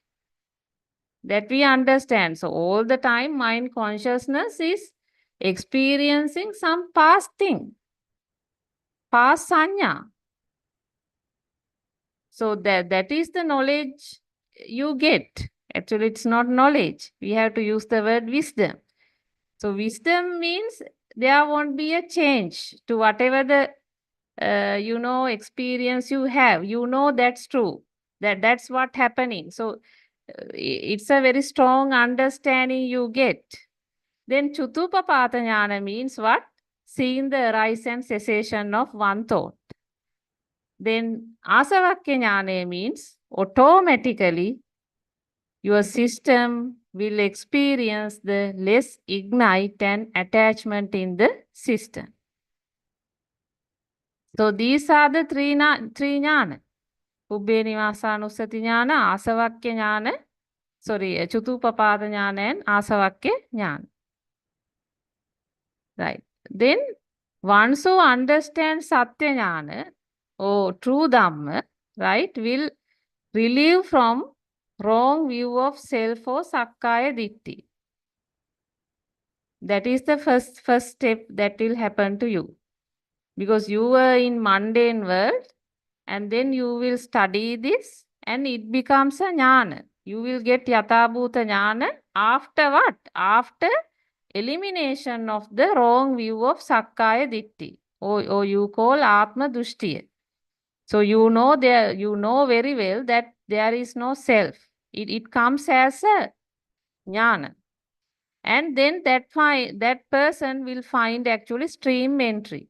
That we understand. So all the time, mind consciousness is experiencing some past thing, past sanya. So that is the knowledge you get. Actually, it's not knowledge. We have to use the word wisdom. So wisdom means there won't be a change to whatever the experience you have. You know that's true. That's what happening. So it's a very strong understanding you get. Then Chutupapata Jnana means what? Seeing the rise and cessation of one thought. Then Asavakya Jnana means automatically your system will experience the less ignite and attachment in the system. So these are the three jnana. Ubbe Nivasanusati jnana, Asavakya jnana, Chutupapada jnana and Asavakya jnana. Right. Then once you understand Satya jnana or true Dhamma, right, will relieve from wrong view of self or Sakkaya Ditti. That is the first step that will happen to you. Because you were in mundane world and then you will study this and it becomes a jnana. You will get Yatabhuta jnana after what? After elimination of the wrong view of Sakkaya Ditti. Or you call Atma Dushtiya. So you know very well that there is no self. It comes as a jnana. And then that person will find actually stream entry.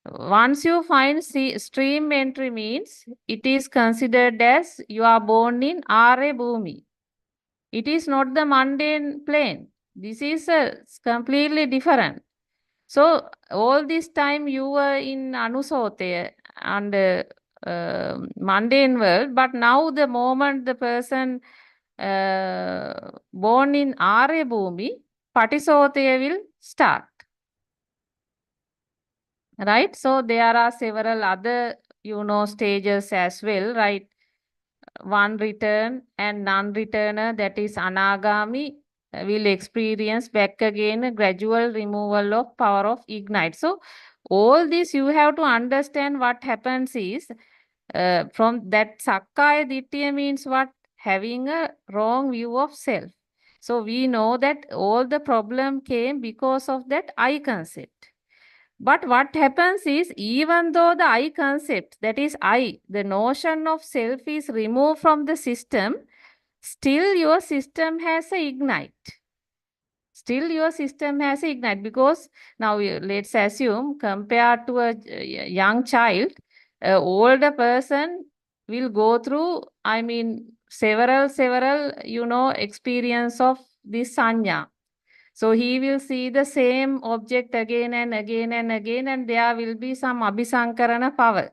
Once you find stream entry means it is considered as you are born in Are Bhumi. It is not the mundane plane. This is completely different. So all this time you were in Anusote and mundane world, but now the moment the person born in Are Bhumi, Patisote will start. Right? So there are several other, stages as well, right? One return and non-returner, that is Anagami, will experience back again a gradual removal of power of ignite. So all this you have to understand. What happens is, from that Sakkaya Dittiya means what? Having a wrong view of self. So we know that all the problem came because of that I concept. But what happens is, even though the I concept, that is I, the notion of self is removed from the system, still your system has a ignite. Still your system has a ignite, because now let's assume, compared to a young child, an older person will go through, several, experience of this sanya. So he will see the same object again and again and again, and there will be some abhisankarana power,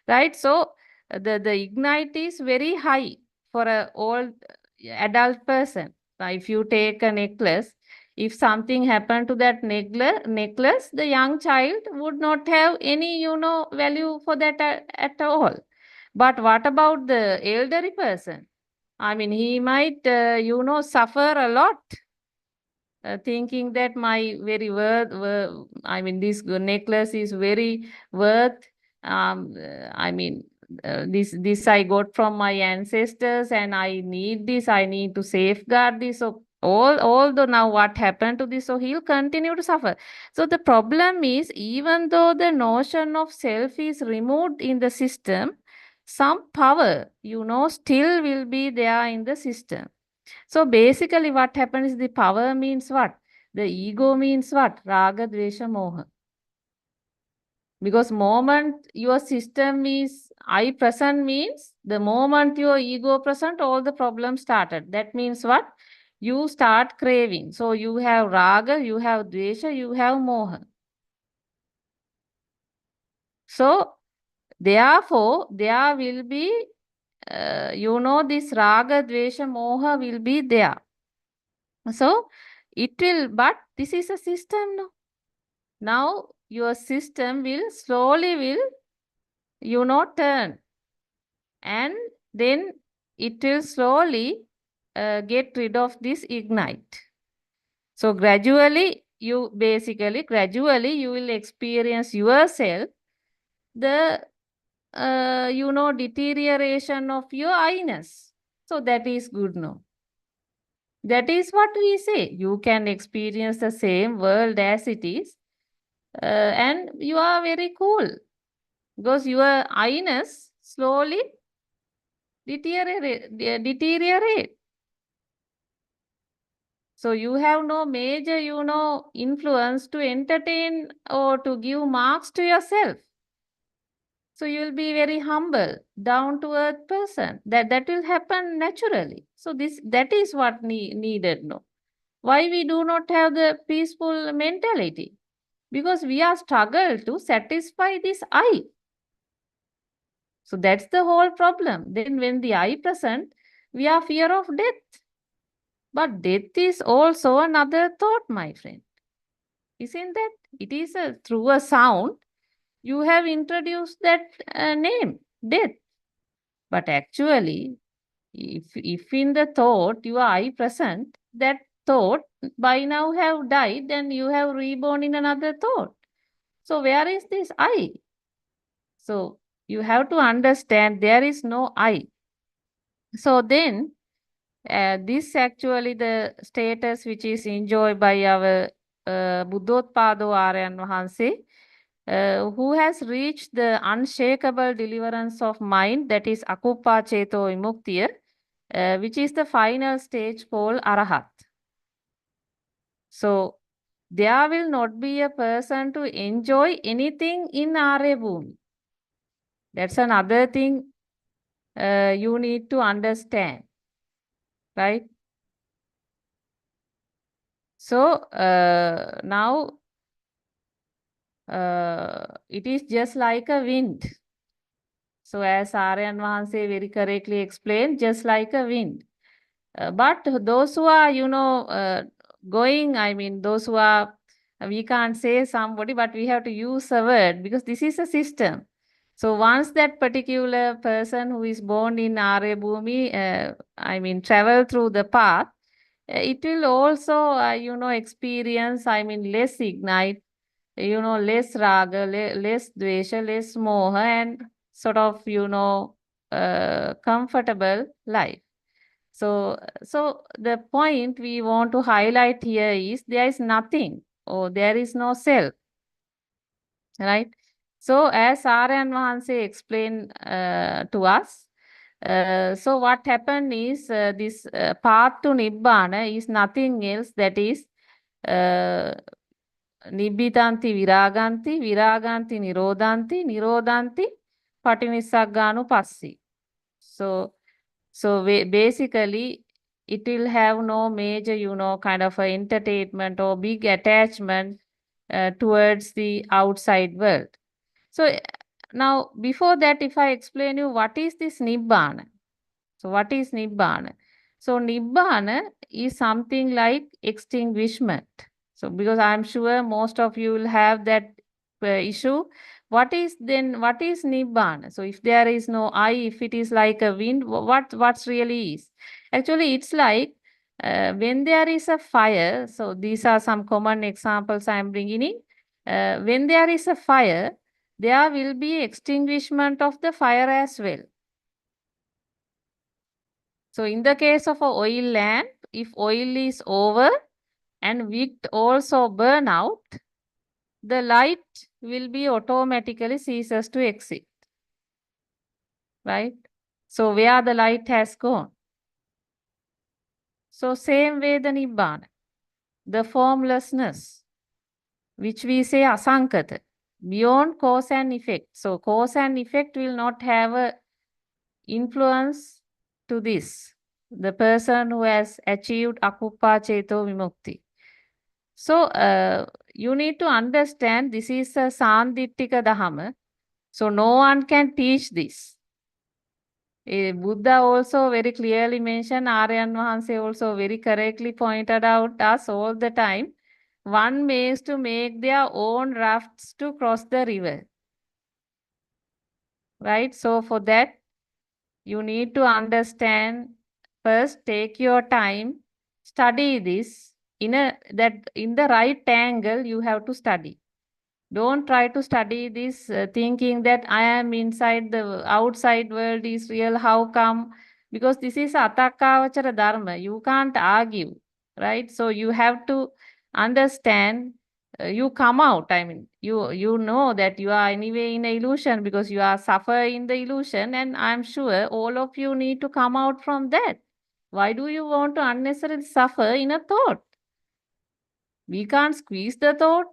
right? So the ignite is very high for a old adult person, If you take a necklace, if something happened to that necklace, the young child would not have any, value for that at all. But what about the elderly person? I mean, he might, suffer a lot, thinking that my very I mean, this necklace is very worth. I mean, this I got from my ancestors, and I need this. I need to safeguard this. So although now what happened to this, so he'll continue to suffer. So the problem is, even though the notion of self is removed in the system, some power, still will be there in the system. So basically, what happens is the power means what? The ego means what? Raga, Dvesha, Moha. Because moment your system is I present means the moment your ego present, all the problems started. That means what? You start craving. So you have Raga, you have Dvesha, you have Moha. So therefore, there will be, this Raga, Dvesha, Moha will be there. So it will, but this is a system, no? Now your system will slowly turn, and then it will slowly get rid of this ignite. So gradually you will experience yourself the deterioration of your I-ness. So that is good, no? That is what we say. You can experience the same world as it is, and you are very cool because your I-ness slowly deteriorate. So you have no major, influence to entertain or to give marks to yourself. So you will be very humble, down to earth person. That will happen naturally. So that is what needed, no? Why we do not have the peaceful mentality? Because we are struggle to satisfy this I. So that's the whole problem. Then when the I present, we are fear of death. But death is also another thought, my friend. Isn't that? It is through a sound, you have introduced that name, death. But actually, if in the thought you are I present, that thought by now have died and you have reborn in another thought. So where is this I? So you have to understand there is no I. So then, this actually the status which is enjoyed by our Buddhotpado Aryan Vahanse, who has reached the unshakable deliverance of mind, that is Akuppa Cheto Vimuktiya, which is the final stage called Arahat. So there will not be a person to enjoy anything in Arya Bhumi. That's another thing you need to understand, right? So now it is just like a wind. So as Aryan Vahanse very correctly explained, just like a wind. But those who are, going, I mean, those who are, we can't say somebody, but we have to use a word because this is a system. So once that particular person who is born in Arya Bhumi, travel through the path, it will also, experience, less ignite, less raga, less dvesha, less moha, and sort of, comfortable life. So the point we want to highlight here is there is nothing or there is no self, right? So as Aryan Vahanse explained to us, so what happened is this path to Nibbana is nothing else, that is Nibbitanti Viraganti, Viraganti Nirodanti, Nirodanti Patinissagganupassi. So basically, it will have no major, kind of a entertainment or big attachment towards the outside world. So now, before that, if I explain you what is this Nibbana. So what is Nibbana? So Nibbana is something like extinguishment. So because I'm sure most of you will have that issue. What is Nibbana? So if there is no I, if it is like a wind, what's really is? Actually, it's like when there is a fire. So these are some common examples I'm bringing in. When there is a fire, there will be extinguishment of the fire as well. So in the case of a oil lamp, if oil is over and wick also burn out, the light will be automatically ceases to exist, right? So where the light has gone. So same way the Nibbana, the formlessness, which we say asankata, beyond cause and effect. So cause and effect will not have a influence to this, the person who has achieved akuppa cheto vimukti. So you need to understand this is a Sandittika Dhamma. So no one can teach this. Buddha also very clearly mentioned, Aryan Vahanse also very correctly pointed out us all the time. One makes to make their own rafts to cross the river. Right? So for that, you need to understand first, take your time, study this in the right angle you have to study. Don't try to study this thinking that I am inside the outside world is real. How come? Because this is atakavachara dharma. You can't argue, right? So you have to understand. You come out. I mean, you know that you are anyway in a illusion because you are suffer in the illusion, and I'm sure all of you need to come out from that. Why do you want to unnecessarily suffer in a thought? We can't squeeze the thought,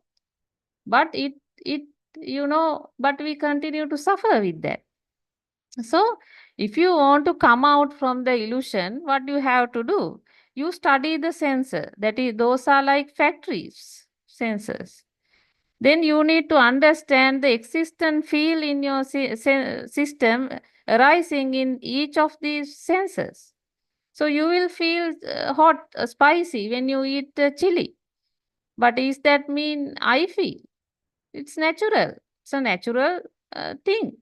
but it but we continue to suffer with that. So if you want to come out from the illusion, what you have to do? You study the sensor. That is, those are like factories, sensors. Then you need to understand the existent field in your system arising in each of these sensors. So you will feel hot, spicy when you eat chili. But is that mean I feel? It's natural. It's a natural thing.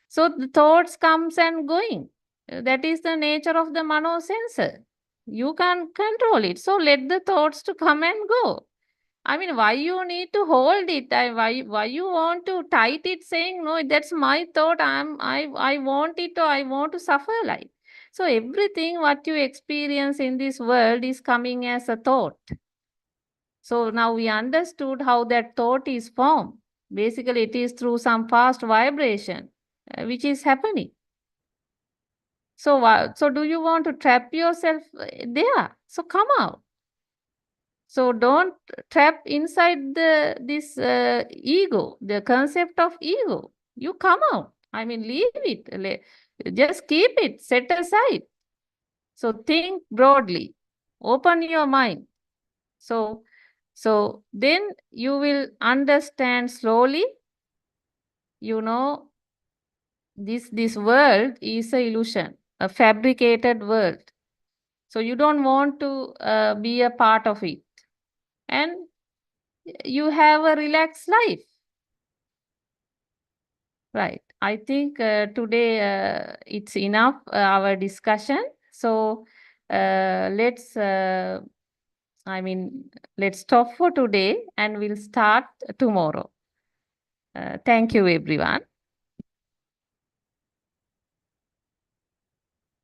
So the thoughts comes and going. That is the nature of the mano sensor. You can control it. So let the thoughts to come and go. I mean, why you need to hold it? Why you want to tight it, saying no, that's my thought. I want it, or I want to suffer like. So everything what you experience in this world is coming as a thought. So now we understood how that thought is formed. Basically, it is through some fast vibration which is happening. So, so do you want to trap yourself there? So come out. So don't trap inside this ego, the concept of ego. You come out. I mean, leave it. Just keep it. Set aside. So think broadly. Open your mind. So then you will understand slowly, this world is a illusion, a fabricated world. So you don't want to be a part of it. And you have a relaxed life. Right. I think today it's enough our discussion. So let's let's stop for today and we'll start tomorrow. Thank you, everyone.